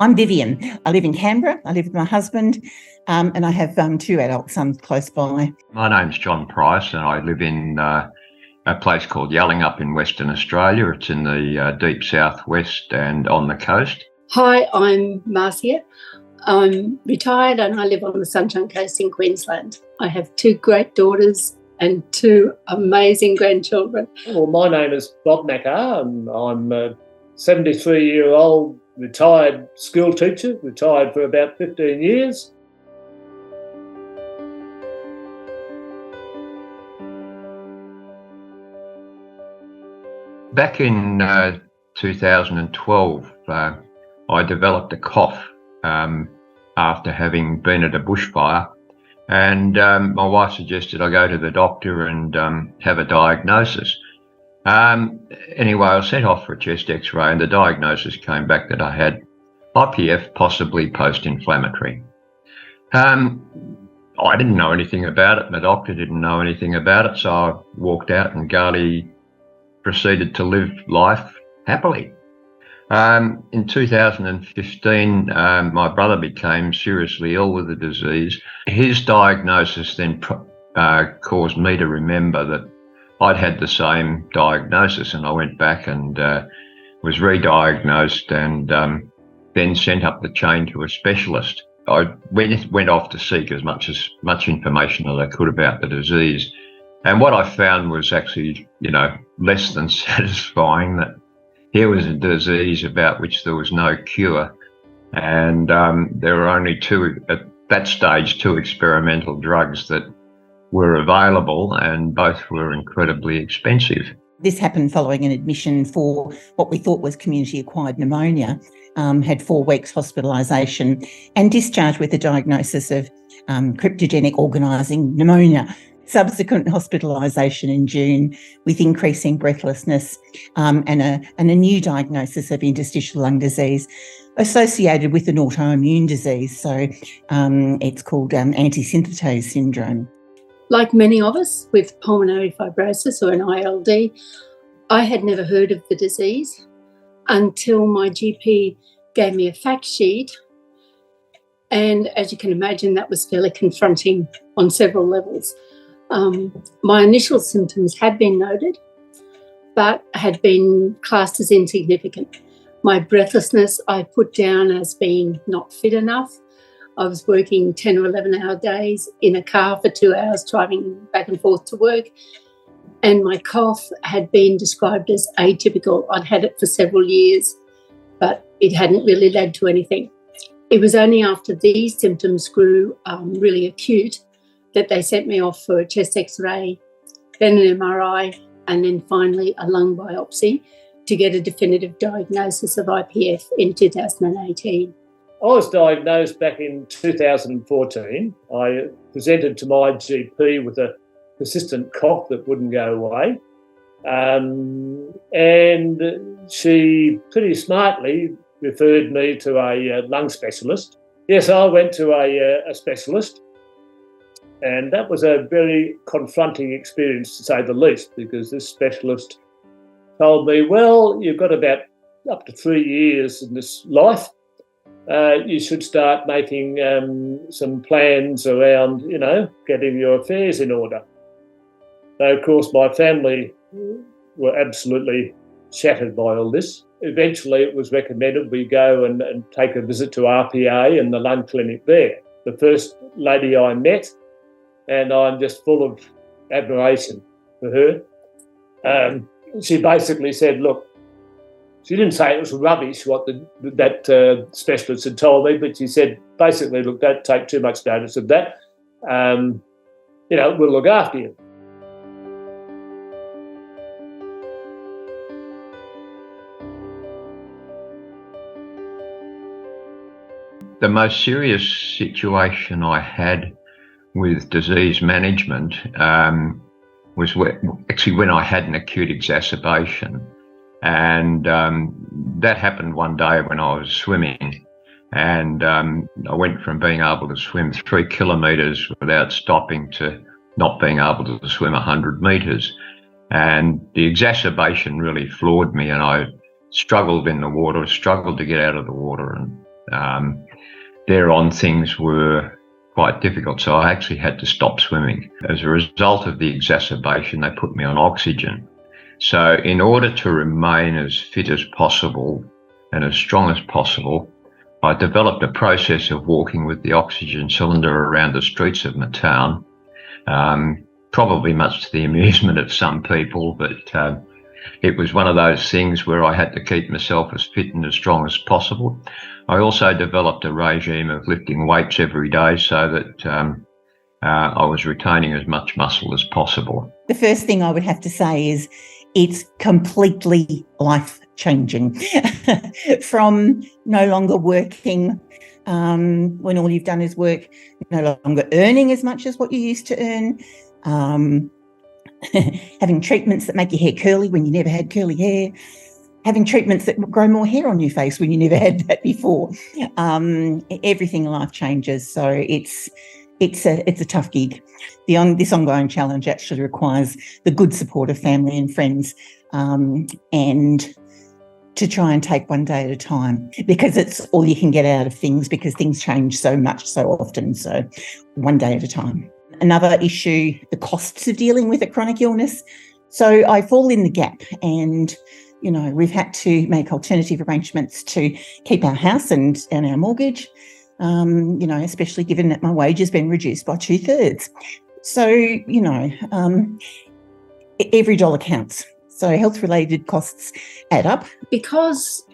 I'm Vivian. I live in Canberra. I live with my husband, and I have 2 adult sons close by. My name's John Price, and I live in a place called Yallingup in Western Australia. It's in the deep southwest and on the coast. Hi, I'm Marcia. I'm retired and I live on the Sunshine Coast in Queensland. I have 2 great daughters and 2 amazing grandchildren. Well, my name is Bob Mackar, and I'm a 73-year-old retired school teacher, retired for about 15 years. Back in 2012, I developed a cough after having been at a bushfire, and my wife suggested I go to the doctor and have a diagnosis. Anyway, I was sent off for a chest x-ray, and the diagnosis came back that I had IPF, possibly post-inflammatory. I didn't know anything about it. My doctor didn't know anything about it, so I walked out and gaily proceeded to live life happily. In 2015, my brother became seriously ill with the disease. His diagnosis then caused me to remember that I'd had the same diagnosis, and I went back and was re-diagnosed and then sent up the chain to a specialist. I went off to seek as much information as I could about the disease. And what I found was actually, less than satisfying, that here was a disease about which there was no cure. And there were only 2, at that stage, 2 experimental drugs that were available, and both were incredibly expensive. This happened following an admission for what we thought was community-acquired pneumonia, had 4 weeks hospitalisation and discharged with a diagnosis of cryptogenic organising pneumonia. Subsequent hospitalisation in June with increasing breathlessness and a new diagnosis of interstitial lung disease associated with an autoimmune disease. So it's called antisynthetase syndrome. Like many of us with pulmonary fibrosis or an ILD, I had never heard of the disease until my GP gave me a fact sheet. And as you can imagine, that was fairly confronting on several levels. My initial symptoms had been noted, but had been classed as insignificant. My breathlessness I put down as being not fit enough. I was working 10 or 11-hour days in a car for 2 hours, driving back and forth to work. And my cough had been described as atypical. I'd had it for several years, but it hadn't really led to anything. It was only after these symptoms grew really acute that they sent me off for a chest x-ray, then an MRI, and then finally a lung biopsy to get a definitive diagnosis of IPF in 2018. I was diagnosed back in 2014. I presented to my GP with a persistent cough that wouldn't go away. And she pretty smartly referred me to a lung specialist. Yes, I went to a specialist, and that was a very confronting experience, to say the least, because this specialist told me, well, you've got about up to 3 years in this life. You should start making some plans around, getting your affairs in order. So, of course, my family were absolutely shattered by all this. Eventually, it was recommended we go and take a visit to RPA and the lung clinic there. The first lady I met, and I'm just full of admiration for her. She basically said, look, she didn't say it was rubbish what that specialist had told me, but she said, basically, look, don't take too much notice of that. We'll look after you. The most serious situation I had with disease management was when I had an acute exacerbation. And that happened one day when I was swimming. And I went from being able to swim 3 kilometres without stopping to not being able to swim 100 metres. And the exacerbation really floored me, and I struggled in the water, struggled to get out of the water. And thereon things were quite difficult. So I actually had to stop swimming. As a result of the exacerbation, they put me on oxygen. So in order to remain as fit as possible and as strong as possible, I developed a process of walking with the oxygen cylinder around the streets of my town, probably much to the amusement of some people, but it was one of those things where I had to keep myself as fit and as strong as possible. I also developed a regime of lifting weights every day so that I was retaining as much muscle as possible. The first thing I would have to say is it's completely life-changing. From no longer working when all you've done is work, no longer earning as much as what you used to earn, having treatments that make your hair curly when you never had curly hair, having treatments that grow more hair on your face when you never had that before. Everything in life changes. So it's a tough gig. This ongoing challenge actually requires the good support of family and friends, and to try and take one day at a time, because it's all you can get out of things, because things change so much so often. So one day at a time. Another issue, the costs of dealing with a chronic illness. So I fall in the gap, and we've had to make alternative arrangements to keep our house and our mortgage, especially given that my wage has been reduced by 2/3. So, every dollar counts. So health-related costs add up. Because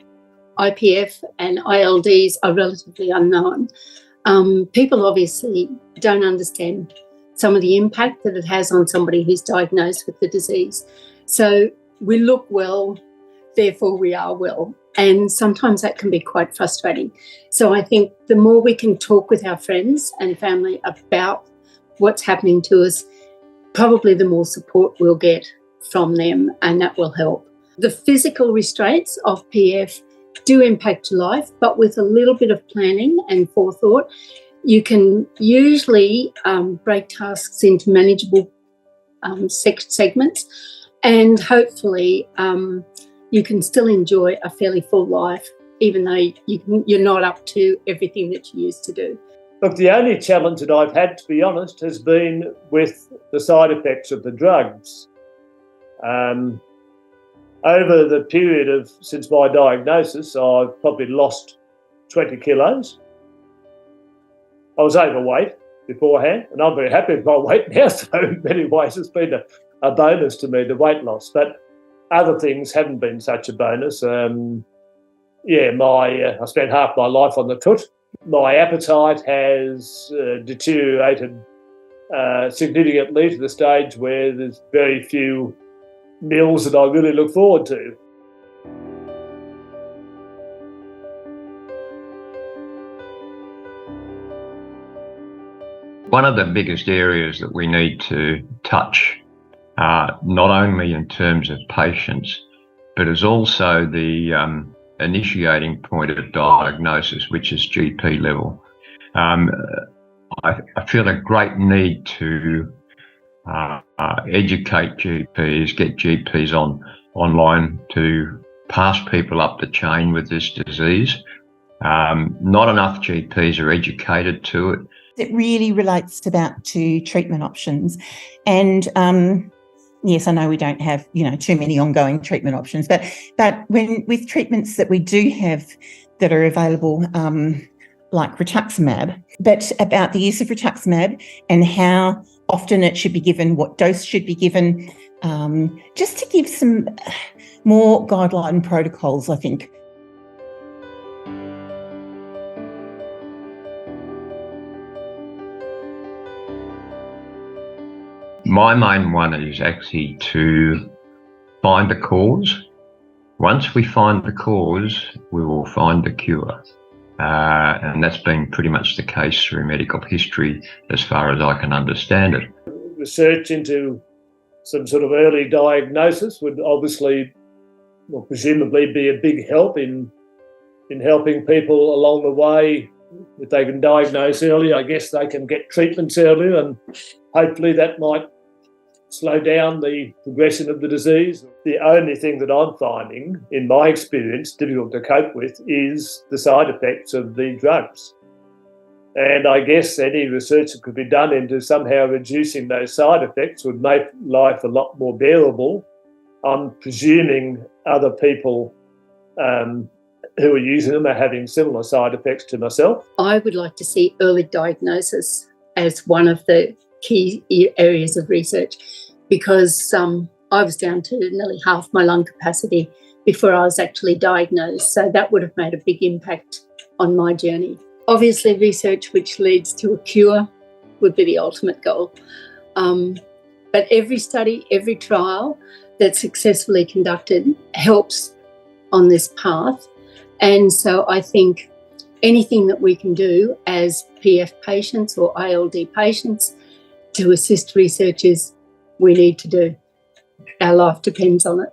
IPF and ILDs are relatively unknown, people obviously don't understand some of the impact that it has on somebody who's diagnosed with the disease. So we look well, therefore we are well. And sometimes that can be quite frustrating. So I think the more we can talk with our friends and family about what's happening to us, probably the more support we'll get from them, and that will help. The physical restraints of PF do impact your life, but with a little bit of planning and forethought, you can usually break tasks into manageable segments, and hopefully you can still enjoy a fairly full life, even though you're not up to everything that you used to do. Look, the only challenge that I've had, to be honest, has been with the side effects of the drugs. Over the period since my diagnosis, I've probably lost 20 kilos. I was overweight beforehand, and I'm very happy with my weight now, so in many ways it's been a bonus to me, the weight loss. But other things haven't been such a bonus. I spent half my life on the foot. My appetite has deteriorated significantly to the stage where there's very few meals that I really look forward to. One of the biggest areas that we need to touch, not only in terms of patients, but is also the initiating point of diagnosis, which is GP level. I feel a great need to educate GPs, get GPs online to pass people up the chain with this disease. Not enough GPs are educated to it. It really relates to treatment options. And yes, I know we don't have, too many ongoing treatment options, but with treatments that we do have that are available, like rituximab, but about the use of rituximab and how often it should be given, what dose should be given, just to give some more guideline protocols, I think. My main one is actually to find the cause. Once we find the cause, we will find the cure. And that's been pretty much the case through medical history as far as I can understand it. Research into some sort of early diagnosis would obviously, or presumably, be a big help in helping people along the way. If they can diagnose early, I guess they can get treatments earlier, and hopefully that might slow down the progression of the disease. The only thing that I'm finding, in my experience, difficult to cope with is the side effects of the drugs. And I guess any research that could be done into somehow reducing those side effects would make life a lot more bearable. I'm presuming other people who are using them are having similar side effects to myself. I would like to see early diagnosis as one of the key areas of research, because I was down to nearly half my lung capacity before I was actually diagnosed. So that would have made a big impact on my journey. Obviously, research which leads to a cure would be the ultimate goal. But every study, every trial that's successfully conducted helps on this path. And so I think anything that we can do as PF patients or ALD patients to assist researchers, we need to do. Our life depends on it.